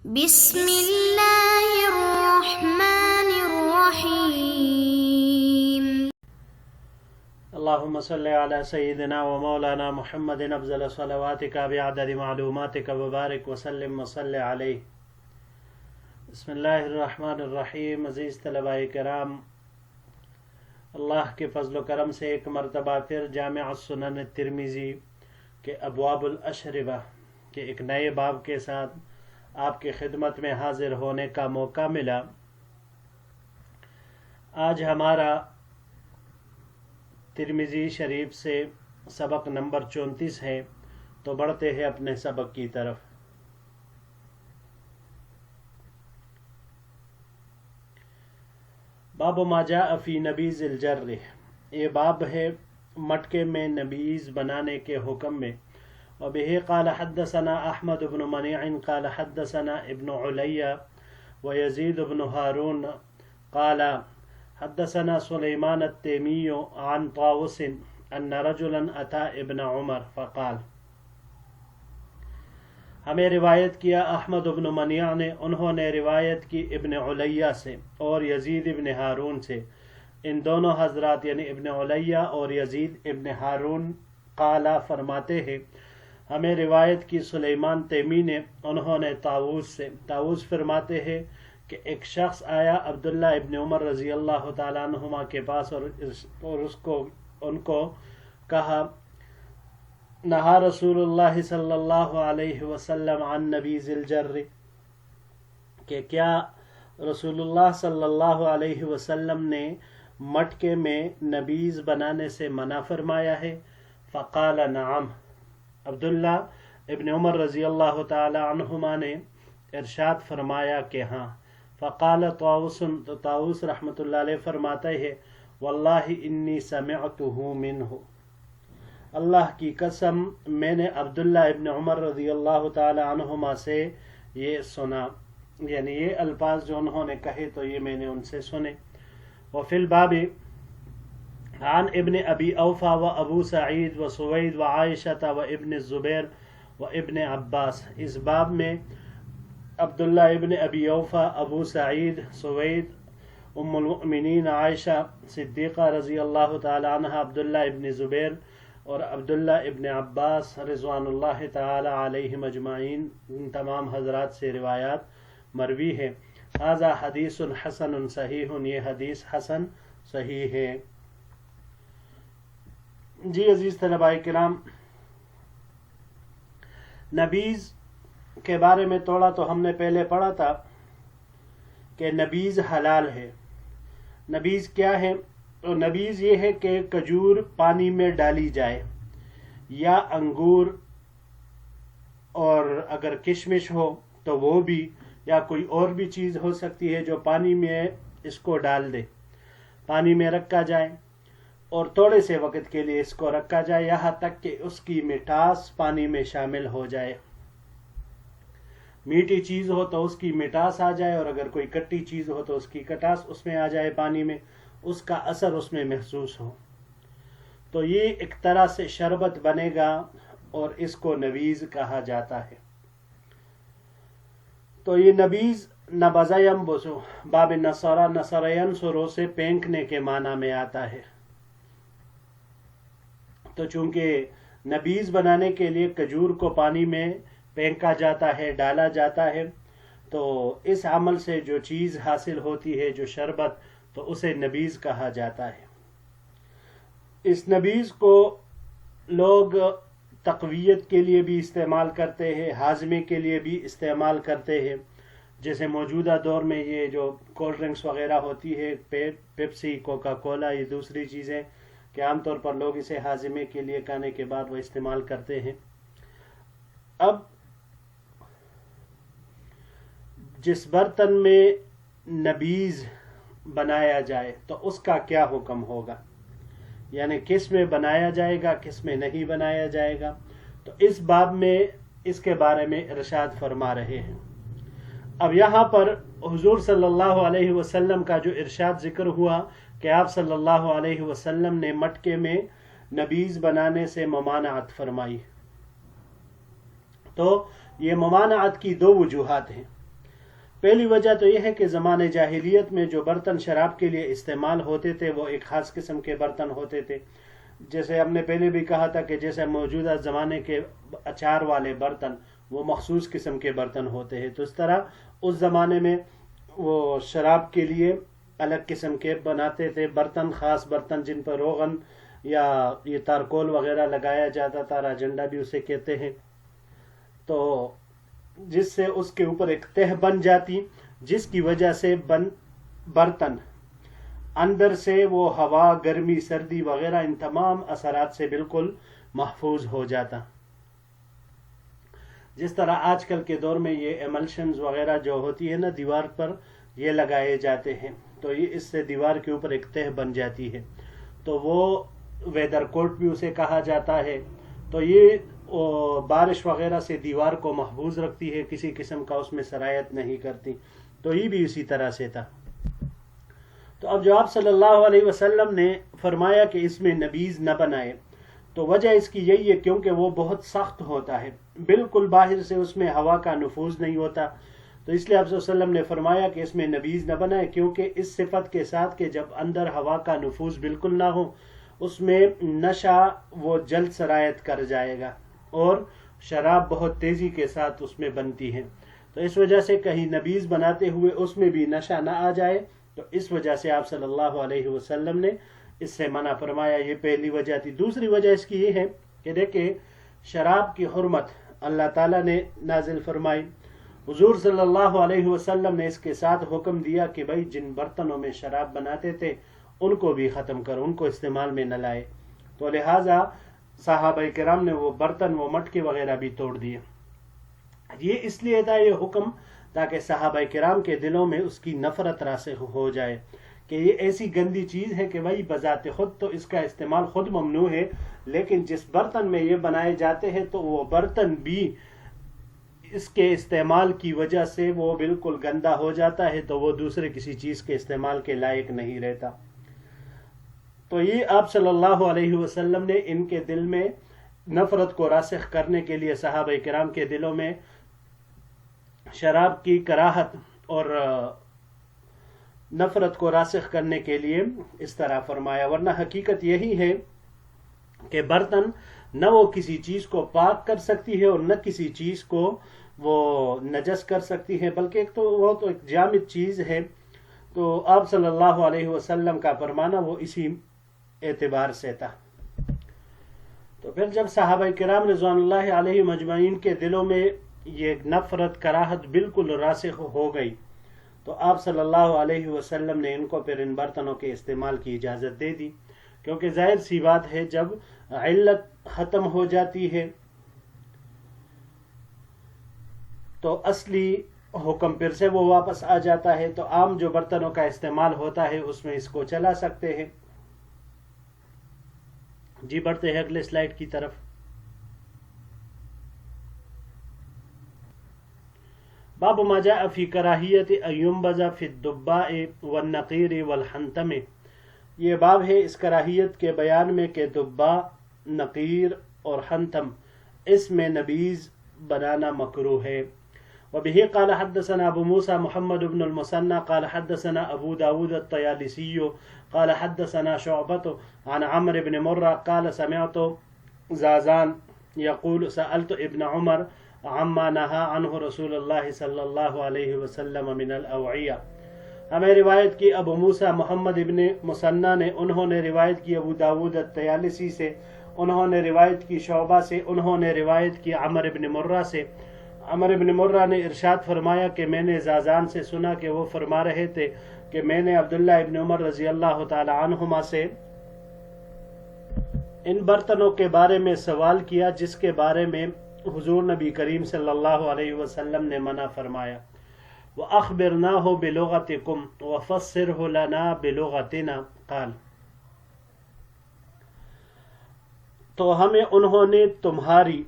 بسم اللہ الرحمن الرحیم۔ اللهم صل على سيدنا ومولانا محمد افضل صلواتك بعدد معلوماتك وبارك وسلم وصل عليه۔ بسم اللہ الرحمن الرحیم۔ عزیز طلباء کرام، اللہ کے فضل و کرم سے ایک مرتبہ پھر جامع السنن الترمذی کے ابواب الاشربہ کے ایک نئے باب کے ساتھ آپ کی خدمت میں حاضر ہونے کا موقع ملا۔ آج ہمارا ترمذی شریف سے سبق نمبر 34 ہے، تو بڑھتے ہیں اپنے سبق کی طرف۔ باب ما جاء فی نبیذ الجر، یہ باب ہے مٹکے میں نبیذ بنانے کے حکم میں۔ وبه قال حدثنا احمد بن منیع قال حدثنا ابن علیہ ويزید بن ہارون قال حدثنا سلیمان التیمی عن طاووس ان رجلا اتى ابن عمر فقال، ہمیں روایت کیا احمد بن منیع نے، انہوں نے روایت کی ابن علیہ سے اور یزید ابن ہارون سے، ان دونوں حضرات یعنی ابن علیہ اور یزید ابن ہارون قالا فرماتے ہیں، ہمیں روایت کی سلیمان تیمی نے، انہوں نے طاووس سے، طاووس فرماتے ہیں کہ ایک شخص آیا عبداللہ ابن عمر رضی اللہ تعالیٰ عنہما کے پاس اور ان کو کہا، نہا رسول اللہ صلی اللہ علیہ وسلم عن نبیذ الجر، کہ کیا رسول اللہ صلی اللہ علیہ وسلم نے مٹکے میں نبیذ بنانے سے منع فرمایا ہے؟ فقال نعم، عبداللہ ابن عمر رضی اللہ تعالی عنہما نے ارشاد فرمایا کہ ہاں۔ فقال طاووس، تو طاووس رحمۃ اللہ علیہ فرماتے ہیں، واللہ انی سمعتہ منہ، اللہ کی قسم میں نے عبداللہ ابن عمر رضی اللہ تعالی عنہما سے یہ سنا، یعنی یہ الفاظ جو انہوں نے کہے تو یہ میں نے ان سے سنے۔ وفی الباب عن ابن ابی اوفا و ابو سعید و سوید و عائشہ و ابن الزبیر و ابن عباس، اس باب میں عبداللہ ابن ابی اوفا، ابو سعید، سوید، ام المؤمنین عائشہ صدیقہ رضی اللہ تعالی عنہ، عبداللہ ابن زبیر اور عبداللہ ابن عباس رضوان اللہ تعالی علیہم اجمعین، ان تمام حضرات سے روایات مروی ہے۔ ھذا حدیث حسن صحیح، یہ حدیث حسن صحیح ہے۔ جی عزیز طلباء کرام، نبیذ کے بارے میں تھوڑا تو ہم نے پہلے پڑھا تھا کہ نبیذ حلال ہے۔ نبیذ کیا ہے؟ تو نبیذ یہ ہے کہ کھجور پانی میں ڈالی جائے، یا انگور، اور اگر کشمش ہو تو وہ بھی، یا کوئی اور بھی چیز ہو سکتی ہے جو پانی میں اس کو ڈال دے، پانی میں رکھا جائے اور تھوڑے سے وقت کے لیے اس کو رکھا جائے، یہاں تک کہ اس کی مٹھاس پانی میں شامل ہو جائے۔ میٹھی چیز ہو تو اس کی مٹھاس آ جائے، اور اگر کوئی کھٹی چیز ہو تو اس کی کھٹاس اس میں آ جائے، پانی میں اس کا اثر اس میں محسوس ہو، تو یہ ایک طرح سے شربت بنے گا اور اس کو نبیذ کہا جاتا ہے۔ تو یہ نبیذ نبذ ینبذ، باب نصر، نصر ینصر سے پھینکنے کے معنی میں آتا ہے۔ تو چونکہ نبیذ بنانے کے لیے کھجور کو پانی میں پھینکا جاتا ہے، ڈالا جاتا ہے، تو اس عمل سے جو چیز حاصل ہوتی ہے، جو شربت، تو اسے نبیذ کہا جاتا ہے۔ اس نبیذ کو لوگ تقویت کے لیے بھی استعمال کرتے ہیں، ہاضمے کے لیے بھی استعمال کرتے ہیں، جیسے موجودہ دور میں یہ جو کولڈ ڈرنکس وغیرہ ہوتی ہے، پیپسی، کوکا کولا، یہ دوسری چیزیں کہ عام طور پر لوگ اسے ہاضمے کے لیے کھانے کے بعد وہ استعمال کرتے ہیں۔ اب جس برتن میں نبیذ بنایا جائے تو اس کا کیا حکم ہوگا، یعنی کس میں بنایا جائے گا، کس میں نہیں بنایا جائے گا، تو اس باب میں اس کے بارے میں ارشاد فرما رہے ہیں۔ اب یہاں پر حضور صلی اللہ علیہ وسلم کا جو ارشاد ذکر ہوا کہ آپ صلی اللہ علیہ وسلم نے مٹکے میں نبیذ بنانے سے ممانعت فرمائی، تو یہ ممانعت کی دو وجوہات ہیں۔ پہلی وجہ تو یہ ہے کہ زمانے جاہلیت میں جو برتن شراب کے لیے استعمال ہوتے تھے وہ ایک خاص قسم کے برتن ہوتے تھے، جیسے ہم نے پہلے بھی کہا تھا کہ جیسے موجودہ زمانے کے اچار والے برتن وہ مخصوص قسم کے برتن ہوتے ہیں، تو اس طرح اس زمانے میں وہ شراب کے لیے الگ قسم کے بناتے تھے برتن، خاص برتن جن پر روغن یا یہ تارکول وغیرہ لگایا جاتا تھا، راجنڈا بھی اسے کہتے ہیں، تو جس سے اس کے اوپر ایک تہ بن جاتی، جس کی وجہ سے برتن اندر سے وہ ہوا، گرمی، سردی وغیرہ ان تمام اثرات سے بالکل محفوظ ہو جاتا۔ جس طرح آج کل کے دور میں یہ ایملشنز وغیرہ جو ہوتی ہے نا دیوار پر یہ لگائے جاتے ہیں، تو یہ اس سے دیوار کے اوپر ایک تہ بن جاتی ہے، تو وہ ویدر کوٹ بھی اسے کہا جاتا ہے، تو یہ بارش وغیرہ سے دیوار کو محفوظ رکھتی ہے، کسی قسم کا اس میں سرایت نہیں کرتی، تو یہ بھی اسی طرح سے تھا۔ تو اب جو آپ صلی اللہ علیہ وسلم نے فرمایا کہ اس میں نبیذ نہ بنائے، تو وجہ اس کی یہی ہے کیونکہ وہ بہت سخت ہوتا ہے، بالکل باہر سے اس میں ہوا کا نفوذ نہیں ہوتا، تو اس لیے آپ صلی اللہ علیہ وسلم نے فرمایا کہ اس میں نبیذ نہ بنائے، کیونکہ اس صفت کے ساتھ کہ جب اندر ہوا کا نفوذ بالکل نہ ہو اس میں نشہ وہ جلد سرایت کر جائے گا، اور شراب بہت تیزی کے ساتھ اس میں بنتی ہے، تو اس وجہ سے کہیں نبیذ بناتے ہوئے اس میں بھی نشہ نہ آ جائے، تو اس وجہ سے آپ صلی اللہ علیہ وسلم نے اس سے منع فرمایا۔ یہ پہلی وجہ تھی۔ دوسری وجہ اس کی یہ ہے کہ دیکھیں شراب کی حرمت اللہ تعالیٰ نے نازل فرمائی، حضور صلی اللہ علیہ وسلم نے اس کے ساتھ حکم دیا کہ بھائی جن برتنوں میں شراب بناتے تھے ان کو بھی ختم کرو، ان کو استعمال میں نہ لائے، تو لہٰذا صحابہ کرام نے وہ برتن، وہ مٹکے وغیرہ بھی توڑ دیے۔ یہ اس لیے تھا یہ حکم تاکہ صحابہ کرام کے دلوں میں اس کی نفرت راسخ ہو جائے کہ یہ ایسی گندی چیز ہے کہ بھائی بذات خود تو اس کا استعمال خود ممنوع ہے، لیکن جس برتن میں یہ بنائے جاتے ہیں تو وہ برتن بھی اس کے استعمال کی وجہ سے وہ بالکل گندا ہو جاتا ہے، تو وہ دوسرے کسی چیز کے استعمال کے لائق نہیں رہتا۔ تو یہ آپ صلی اللہ علیہ وسلم نے ان کے دل میں نفرت کو راسخ کرنے کے لیے صحابہ کرام کے دلوں میں شراب کی کراہت اور نفرت کو راسخ کرنے کے لیے اس طرح فرمایا، ورنہ حقیقت یہی ہے کہ برتن نہ وہ کسی چیز کو پاک کر سکتی ہے اور نہ کسی چیز کو وہ نجس کر سکتی ہے، بلکہ وہ تو ایک جامد چیز ہے، تو آپ صلی اللہ علیہ وسلم کا فرمانا وہ اسی اعتبار سے تھا۔ تو پھر جب صحابہ کرام رضوان اللہ علیہ مجمعین کے دلوں میں یہ نفرت، کراہت بالکل راسخ ہو گئی، تو آپ صلی اللہ علیہ وسلم نے ان کو پھر ان برتنوں کے استعمال کی اجازت دے دی، کیونکہ ظاہر سی بات ہے جب علت ختم ہو جاتی ہے تو اصلی حکم پھر سے وہ واپس آ جاتا ہے، تو عام جو برتنوں کا استعمال ہوتا ہے اس میں اس کو چلا سکتے ہیں۔ جی بڑھتے ہیں اگلے سلائیڈ کی طرف۔ باب ما جاء فی کراہیت ان ينبذ فی الدباء والنقیر والحنتم، یہ باب ہے اس کراہیت کے بیان میں کہ دبا، نقیر اور حنتم اس میں نبیذ بنانا مکروہ ہے۔ وبه قال حدثنا ابو موسى محمد بن المثنى قال حدثنا ابو داود الطيالسي قال حدثنا شعبة عن عمرو بن مرة قال سمعت زازان يقول سألت ابن عمر عما نهى عنه رسول الله صلى الله عليه وسلم من الأوعية۔ ہمیں روایت کی ابو موسیٰ محمد ابن مثنى نے، انہوں نے روایت کی ابو داود الطیالسی سے، انہوں نے روایت کی شعبہ سے، انہوں نے روایت کی عمر بن مرہ سے۔ عمر بن مرہ نے ارشاد فرمایا کہ میں نے زازان سے سنا کہ وہ فرما رہے تھے کہ میں نے عبداللہ ابن عمر رضی اللہ تعالی عنہما سے ان برتنوں کے بارے میں سوال کیا جس کے بارے میں حضور نبی کریم صلی اللہ علیہ وسلم نے منع فرمایا۔ وَأَخْبِرْنَاهُ بِلُغَتِكُمْ وَفَسِّرْهُ لَنَا بِلُغَتِنَا قال، تو ہمیں انہوں نے تمہاری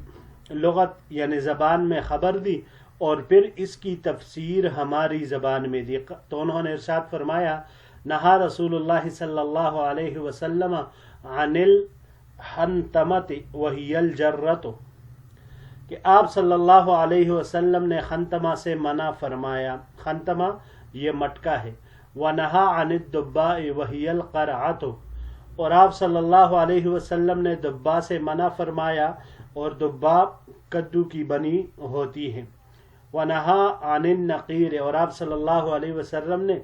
لغت یعنی زبان میں خبر دی اور پھر اس کی تفسیر ہماری زبان میں دی، تو انہوں نے ارشاد فرمایا نہا رسول اللہ صلی اللہ علیہ وسلم عن الحنتمت وہی الجرت، کہ آپ صلی اللہ علیہ وسلم نے خنتمہ سے منع فرمایا. خنتمہ یہ مٹکا ہے. وَنَهَا عَنِ الدُّبَّاءِ وَهِيَ الْقَرْعَةُ، اور آپ صلی اللہ علیہ وسلم نے دبا سے منع فرمایا، اور دبا کدو کی بنی ہوتی ہے. وَنَهَا عَنِ النَّقِيرِ، اور آپ صلی اللہ علیہ وسلم نے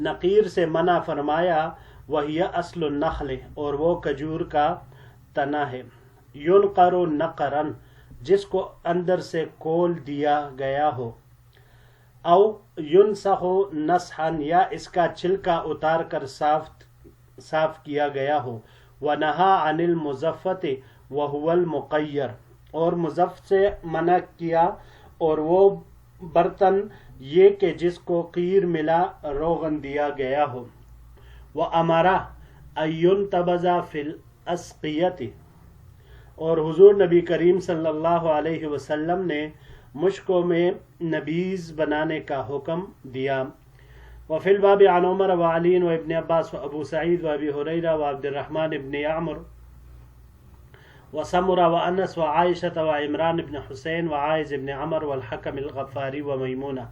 نقیر سے منع فرمایا. وَهِيَ أَصْلُ النَّخْلِ، اور وہ کھجور کا تنا ہے. يُنْقَرُ نَقْرًا، جس کو اندر سے کول دیا گیا ہو. او يُنْسَخُ نَسْحًا، یا اس کا چھلکا اتار کر صاف کیا گیا ہو. وَنَهَا عَنِ الْمُزَفَّةِ وَهُوَ الْمُقَيَّرُ، اور مزفت سے منع کیا، اور وہ برتن یہ کہ جس کو قیر ملا روغن دیا گیا ہو. وَأَمَرَ أَن يُنْتَبَذَ فِي الْأَسْقِيَةِ، اور حضور نبی کریم صلی اللہ علیہ وسلم نے مشکوں میں نبیذ بنانے کا حکم دیا. وفی الباب عن عمر وعلی وابن عباس وابو سعید وابی حریرہ وعبد الرحمن ابن عمر وسمرہ وانس وعائشہ وعمران ابن حسین وعائز ابن عمر والحکم الغفاری ومیمونہ.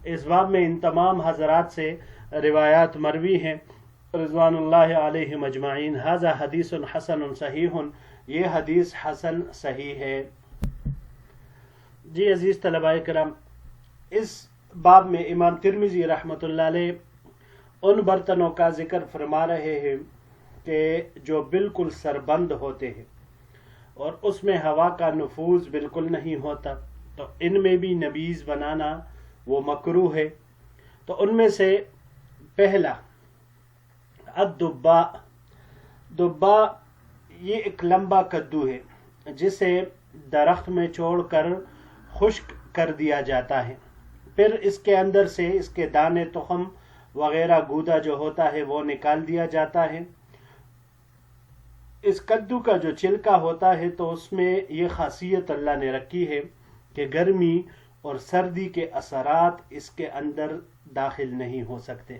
اس باب میں ان تمام حضرات سے روایات مروی ہیں رضوان اللہ علیہم اجمعین. ھذا حدیث حسن صحیح، یہ حدیث حسن صحیح ہے. جی عزیز طلباء کرام، اس باب میں امام ترمذی رحمۃ اللہ علیہ ان برتنوں کا ذکر فرما رہے ہیں کہ جو بالکل سربند ہوتے ہیں اور اس میں ہوا کا نفوذ بالکل نہیں ہوتا، تو ان میں بھی نبیذ بنانا وہ مکروہ ہے. تو ان میں سے پہلا الدبا. دبا یہ ایک لمبا کدو ہے جسے درخت میں چھوڑ کر خشک کر دیا جاتا ہے، پھر اس کے اندر سے اس کے دانے، تخم وغیرہ گودا جو ہوتا ہے وہ نکال دیا جاتا ہے. اس کدو کا جو چھلکا ہوتا ہے تو اس میں یہ خاصیت اللہ نے رکھی ہے کہ گرمی اور سردی کے اثرات اس کے اندر داخل نہیں ہو سکتے.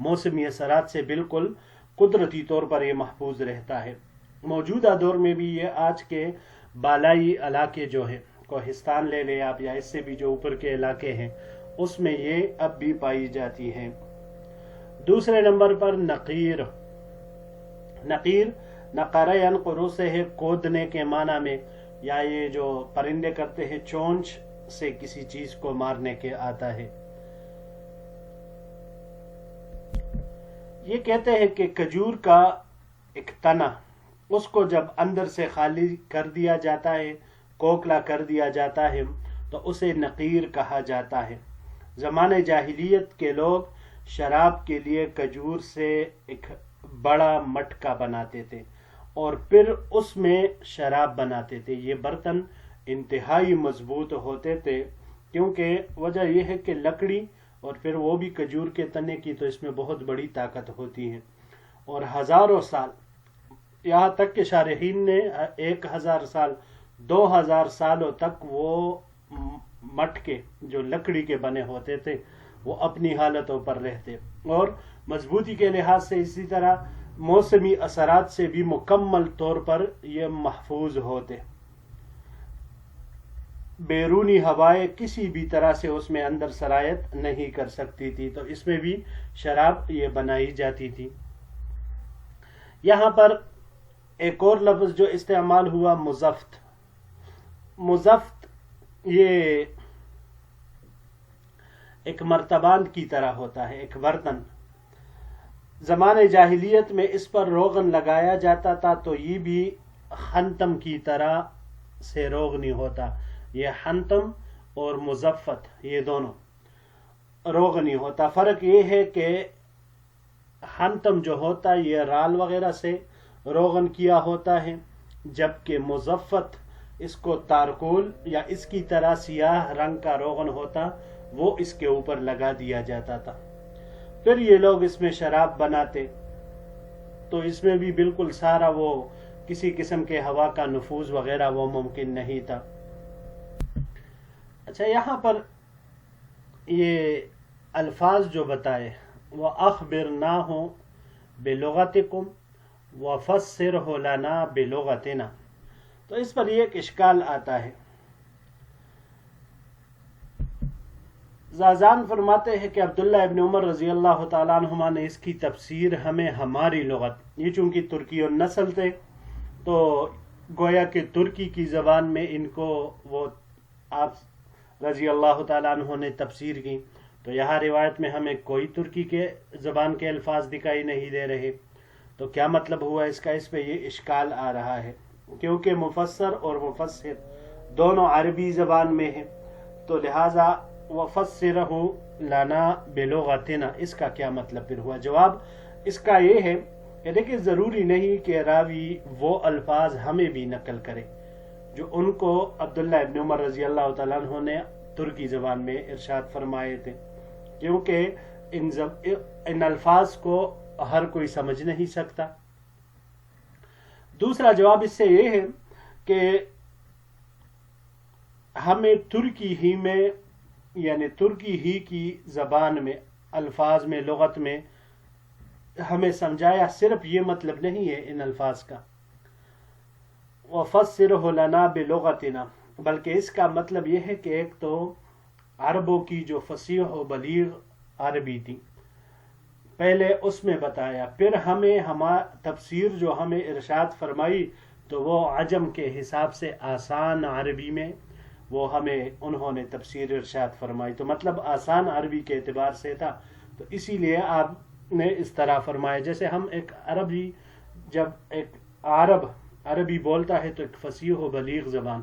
موسمی اثرات سے بالکل قدرتی طور پر یہ محفوظ رہتا ہے. موجودہ دور میں بھی یہ آج کے بالائی علاقے جو ہیں، کوہستان لے لیں آپ، یا اس سے بھی جو اوپر کے علاقے ہیں، اس میں یہ اب بھی پائی جاتی ہیں. دوسرے نمبر پر نقیر. نقیر نقارہ ینقرو سے ہے کودنے کے معنی میں، یا یہ جو پرندے کرتے ہیں چونچ سے کسی چیز کو مارنے کے آتا ہے. یہ کہتے ہیں کہ کھجور کا ایک تنا، اس کو جب اندر سے خالی کر دیا جاتا ہے، کوکلا کر دیا جاتا ہے، تو اسے نقیر کہا جاتا ہے. زمانے جاہلیت کے لوگ شراب کے لیے کھجور سے ایک بڑا مٹکا بناتے تھے اور پھر اس میں شراب بناتے تھے. یہ برتن انتہائی مضبوط ہوتے تھے، کیونکہ وجہ یہ ہے کہ لکڑی اور پھر وہ بھی کھجور کے تنے کی، تو اس میں بہت بڑی طاقت ہوتی ہے. اور ہزاروں سال، یہاں تک کہ شارحین نے 1000 سال 2000 سالوں تک وہ مٹکے جو لکڑی کے بنے ہوتے تھے وہ اپنی حالتوں پر رہتے، اور مضبوطی کے لحاظ سے اسی طرح موسمی اثرات سے بھی مکمل طور پر یہ محفوظ ہوتے. بیرونی ہوائیں کسی بھی طرح سے اس میں اندر سرایت نہیں کر سکتی تھی، تو اس میں بھی شراب یہ بنائی جاتی تھی. یہاں پر ایک اور لفظ جو استعمال ہوا مزفت. مزفت یہ ایک مرتبان کی طرح ہوتا ہے، ایک برتن. زمانے جاہلیت میں اس پر روغن لگایا جاتا تھا، تو یہ بھی حنتم کی طرح سے روغنی ہوتا. یہ حنتم اور مزفت یہ دونوں روغنی ہوتا. فرق یہ ہے کہ حنتم جو ہوتا یہ رال وغیرہ سے روغن کیا ہوتا ہے، جبکہ مزفت اس کو تارکول یا اس کی طرح سیاہ رنگ کا روغن ہوتا، وہ اس کے اوپر لگا دیا جاتا تھا. پھر یہ لوگ اس میں شراب بناتے، تو اس میں بھی بالکل سارا وہ کسی قسم کے ہوا کا نفوذ وغیرہ وہ ممکن نہیں تھا. اچھا، یہاں پر یہ الفاظ جو بتائے، وَأَخْبِرْنَاهُ بِلُغَتِكُمْ وَفَسِّرْهُ لَنَا بِلُغَتِنَا، تو اس پر یہ ایک اشکال آتا ہے. زازان فرماتے ہیں کہ عبداللہ ابن عمر رضی اللہ تعالیٰ عنہما نے اس کی تفسیر ہمیں ہماری لغت، یہ چونکہ ترکی النسل تھے تو گویا کہ ترکی کی زبان میں ان کو وہ آپ رضی اللہ تعالیٰ عنہ نے تفسیر کی، تو یہاں روایت میں ہمیں کوئی ترکی کے زبان کے الفاظ دکھائی نہیں دے رہے. تو کیا مطلب ہوا اس کا؟ اس پہ یہ اشکال آ رہا ہے کیونکہ مفسر اور مفسر دونوں عربی زبان میں ہیں، تو لہٰذا وَفَسِّرَهُ لَنَا بِلُغَتِنَا اس کا کیا مطلب پھر ہوا؟ جواب اس کا یہ ہے کہ دیکھیں ضروری نہیں کہ راوی وہ الفاظ ہمیں بھی نقل کرے جو ان کو عبداللہ ابن عمر رضی اللہ تعالیٰ عنہ نے ترکی زبان میں ارشاد فرمائے تھے، کیونکہ ان الفاظ کو ہر کوئی سمجھ نہیں سکتا. دوسرا جواب اس سے یہ ہے کہ ہمیں ترکی ہی میں یعنی ترکی ہی کی زبان میں الفاظ میں لغت میں ہمیں سمجھایا، صرف یہ مطلب نہیں ہے ان الفاظ کا وَفَسِّرْهُ لَنَا بِلُغَتِنَا، بلکہ اس کا مطلب یہ ہے کہ ایک تو عربوں کی جو فصیح و بلیغ عربی تھی پہلے اس میں بتایا، پھر ہمیں تفسیر جو ہمیں ارشاد فرمائی تو وہ عجم کے حساب سے آسان عربی میں وہ ہمیں انہوں نے تفسیر ارشاد فرمائی، تو مطلب آسان عربی کے اعتبار سے تھا. تو اسی لیے آپ نے اس طرح فرمایا. جیسے ہم ایک عربی جب ایک عربی بولتا ہے تو ایک فصیح و بلیغ زبان،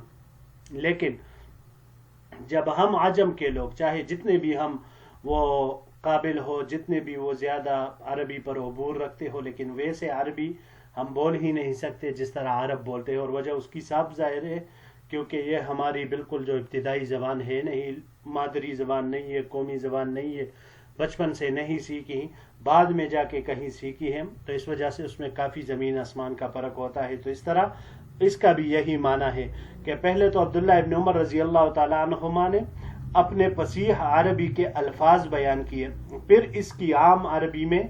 لیکن جب ہم عجم کے لوگ چاہے جتنے بھی ہم وہ قابل ہو، جتنے بھی وہ زیادہ عربی پر عبور رکھتے ہو، لیکن ویسے عربی ہم بول ہی نہیں سکتے جس طرح عرب بولتے ہیں. اور وجہ اس کی صاف ظاہر ہے کیونکہ یہ ہماری بالکل جو ابتدائی زبان ہے نہیں، مادری زبان نہیں ہے، قومی زبان نہیں ہے، بچپن سے نہیں سیکھی، بعد میں جا کے کہیں سیکھی ہے، تو اس وجہ سے اس میں کافی زمین آسمان کا فرق ہوتا ہے. تو اس طرح اس کا بھی یہی معنی ہے کہ پہلے تو عبداللہ ابن عمر رضی اللہ تعالیٰ عنہما نے اپنے فصیح عربی کے الفاظ بیان کیے، پھر اس کی عام عربی میں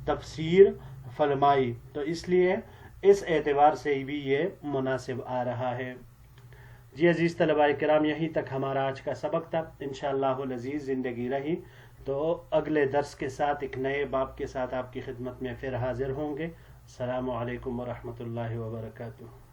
تفسیر فرمائی، تو اس لیے اس اعتبار سے بھی یہ مناسب آ رہا ہے. جی عزیز طلباء کرام، یہیں تک ہمارا آج کا سبق تھا. انشاءاللہ العزیز زندگی رہی تو اگلے درس کے ساتھ ایک نئے باب کے ساتھ آپ کی خدمت میں پھر حاضر ہوں گے. السلام علیکم ورحمۃ اللہ وبرکاتہ.